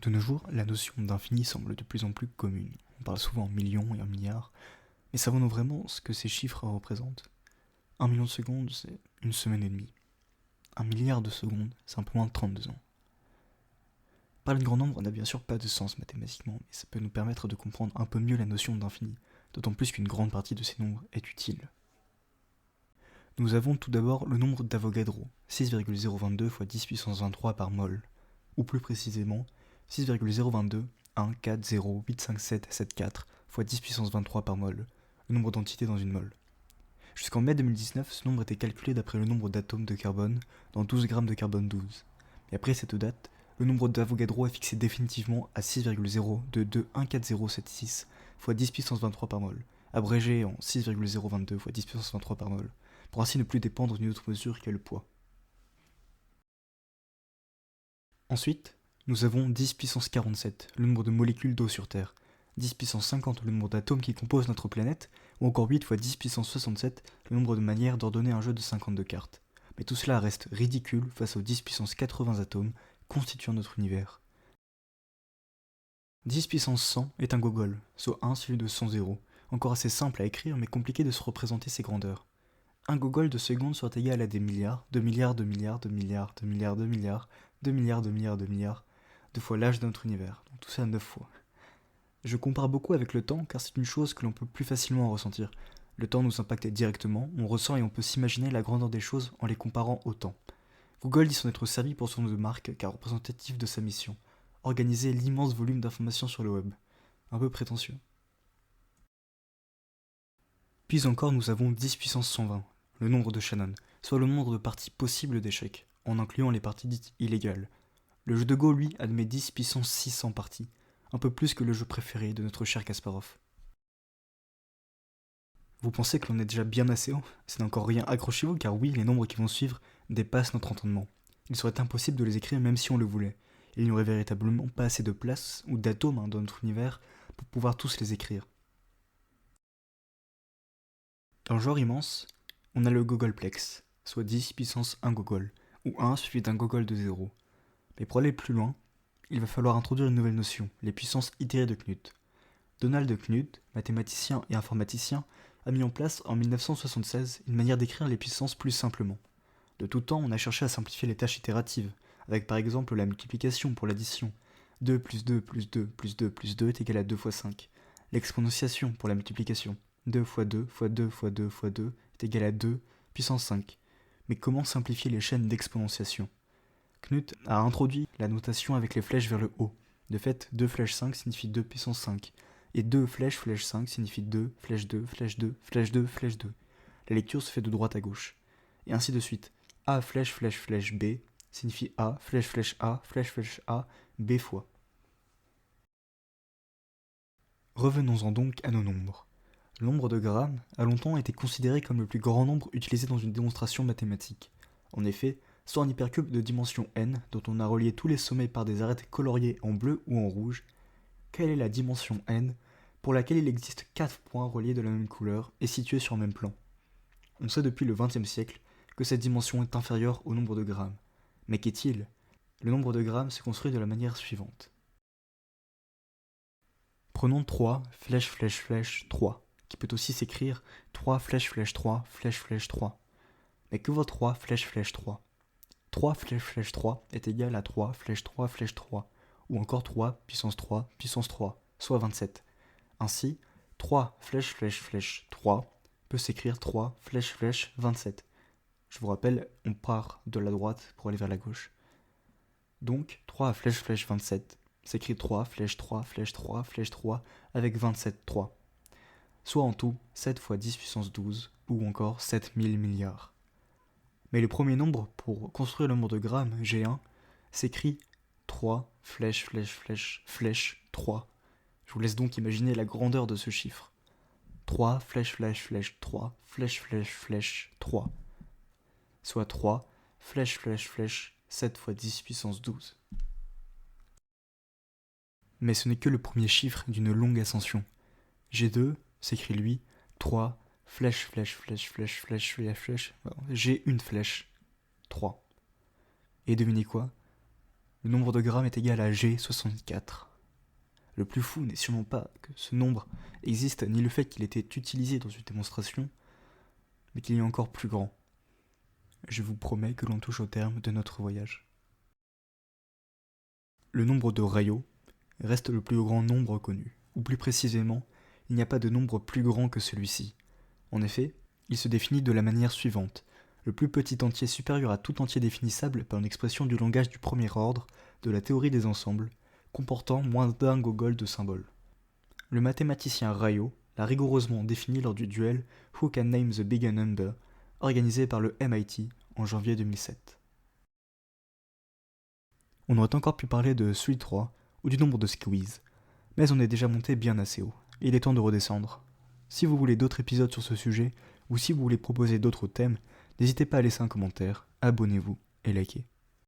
De nos jours, la notion d'infini semble de plus en plus commune. On parle souvent en millions et en milliards, mais savons-nous vraiment ce que ces chiffres représentent? 1 million de secondes, c'est une semaine et demie. 1 milliard de secondes, c'est un peu moins de 32 ans. Parler de grand nombre n'a bien sûr pas de sens mathématiquement, mais ça peut nous permettre de comprendre un peu mieux la notion d'infini, d'autant plus qu'une grande partie de ces nombres est utile. Nous avons tout d'abord le nombre d'Avogadro, 6,022 fois 10 puissance 23 par mol, ou plus précisément 6,022 1 4 0 8 5 7 7 4 fois 10 puissance 23 par mol, le nombre d'entités dans une mol. Jusqu'en mai 2019, ce nombre était calculé d'après le nombre d'atomes de carbone dans 12 grammes de carbone 12. Et après cette date, le nombre d'Avogadro est fixé définitivement à 6,022140076 fois 10 puissance 23 par mol, abrégé en 6,022 fois 10 puissance 23 par mol, pour ainsi ne plus dépendre d'une autre mesure qu'est le poids. Ensuite, nous avons 10 puissance 47, le nombre de molécules d'eau sur Terre, 10 puissance 50, le nombre d'atomes qui composent notre planète, ou encore 8 fois 10 puissance 67, le nombre de manières d'ordonner un jeu de 52 cartes. Mais tout cela reste ridicule face aux 10 puissance 80 atomes constituant notre univers. 10 puissance 100 est un gogol, soit 1 suivi de 100 zéros, encore assez simple à écrire mais compliqué de se représenter ses grandeurs. Un gogol de seconde soit égal à des milliards, 2 milliards, 2 milliards, 2 milliards, 2 milliards, 2 milliards, 2 milliards, 2 milliards, 2 milliards, 2 fois l'âge de notre univers, donc tout ça 9 fois. Je compare beaucoup avec le temps car c'est une chose que l'on peut plus facilement ressentir. Le temps nous impacte directement, on ressent et on peut s'imaginer la grandeur des choses en les comparant au temps. Google dit s'en être servi pour son nom de marque car représentatif de sa mission, organiser l'immense volume d'informations sur le web. Un peu prétentieux. Puis encore nous avons 10 puissance 120, le nombre de Shannon, soit le nombre de parties possibles d'échecs, en incluant les parties dites illégales. Le jeu de Go, lui, admet 10 puissance 600 parties, un peu plus que le jeu préféré de notre cher Kasparov. Vous pensez que l'on est déjà bien assez haut? Ce n'est encore rien, accrochez-vous car oui, les nombres qui vont suivre dépassent notre entendement. Il serait impossible de les écrire même si on le voulait. Il n'y aurait véritablement pas assez de place ou d'atomes dans notre univers pour pouvoir tous les écrire. Dans le genre immense, on a le gogolplex, soit 10 puissance 1 gogol, ou 1 suivi d'un gogol de 0. Mais pour aller plus loin, il va falloir introduire une nouvelle notion, les puissances itérées de Knuth. Donald Knuth, mathématicien et informaticien, a mis en place en 1976 une manière d'écrire les puissances plus simplement. De tout temps, on a cherché à simplifier les tâches itératives, avec par exemple la multiplication pour l'addition. 2 plus 2 plus 2 plus 2 plus 2 est égal à 2 fois 5. L'exponentiation pour la multiplication. 2 fois 2 fois 2 fois 2 fois 2 est égal à 2 puissance 5. Mais comment simplifier les chaînes d'exponentiation? Knuth a introduit la notation avec les flèches vers le haut. De fait, 2 flèche 5 signifie 2 puissance 5. Et 2 flèche flèche 5 signifie 2 flèche 2 flèche 2 flèche 2 flèche 2. La lecture se fait de droite à gauche. Et ainsi de suite. A flèche flèche flèche B signifie A flèche flèche A flèche flèche A B fois. Revenons-en donc à nos nombres. Le nombre de grammes a longtemps été considéré comme le plus grand nombre utilisé dans une démonstration mathématique. En effet, soit un hypercube de dimension n dont on a relié tous les sommets par des arêtes coloriées en bleu ou en rouge, quelle est la dimension n pour laquelle il existe 4 points reliés de la même couleur et situés sur le même plan? On sait depuis le XXe siècle que cette dimension est inférieure au nombre de grammes. Mais qu'est-il? Le nombre de grammes se construit de la manière suivante. Prenons 3 flèche flèche flèche 3, qui peut aussi s'écrire 3 flèche flèche 3 flèche flèche 3. Mais que vaut 3 flèche flèche 3? 3 flèche flèche 3 est égal à 3 flèche 3 flèche 3, ou encore 3 puissance 3 puissance 3, soit 27. Ainsi, 3 flèche flèche flèche 3 peut s'écrire 3 flèche flèche 27. Je vous rappelle, on part de la droite pour aller vers la gauche. Donc, 3 flèche flèche 27 s'écrit 3 flèche 3 flèche 3 flèche 3 avec 27 3. Soit en tout 7 fois 10 puissance 12 ou encore 7000 milliards. Mais le premier nombre pour construire le nombre de grammes, G1, s'écrit 3 flèche flèche flèche flèche 3. Je vous laisse donc imaginer la grandeur de ce chiffre. 3 flèche flèche flèche 3 flèche flèche flèche 3. Soit 3 flèche flèche flèche 7 fois 10 puissance 12. Mais ce n'est que le premier chiffre d'une longue ascension. G2 s'écrit lui 3 flèche flèche flèche flèche flèche flèche flèche. J'ai une flèche 3. Et devinez quoi? le nombre de grammes est égal à G64. Le plus fou n'est sûrement pas que ce nombre existe, ni le fait qu'il ait été utilisé dans une démonstration, mais qu'il y est encore plus grand. Je vous promets que l'on touche au terme de notre voyage. Le nombre de Rayleigh reste le plus grand nombre connu, ou plus précisément, il n'y a pas de nombre plus grand que celui-ci. En effet, il se définit de la manière suivante. Le plus petit entier supérieur à tout entier définissable par une expression du langage du premier ordre de la théorie des ensembles, comportant moins d'un gogol de symboles. Le mathématicien Rayleigh l'a rigoureusement défini lors du duel Who Can Name the Bigger Number, organisé par le MIT en janvier 2007. On aurait encore pu parler de Sui 3 ou du nombre de squeeze, mais on est déjà monté bien assez haut, et il est temps de redescendre. Si vous voulez d'autres épisodes sur ce sujet, ou si vous voulez proposer d'autres thèmes, n'hésitez pas à laisser un commentaire, abonnez-vous et likez.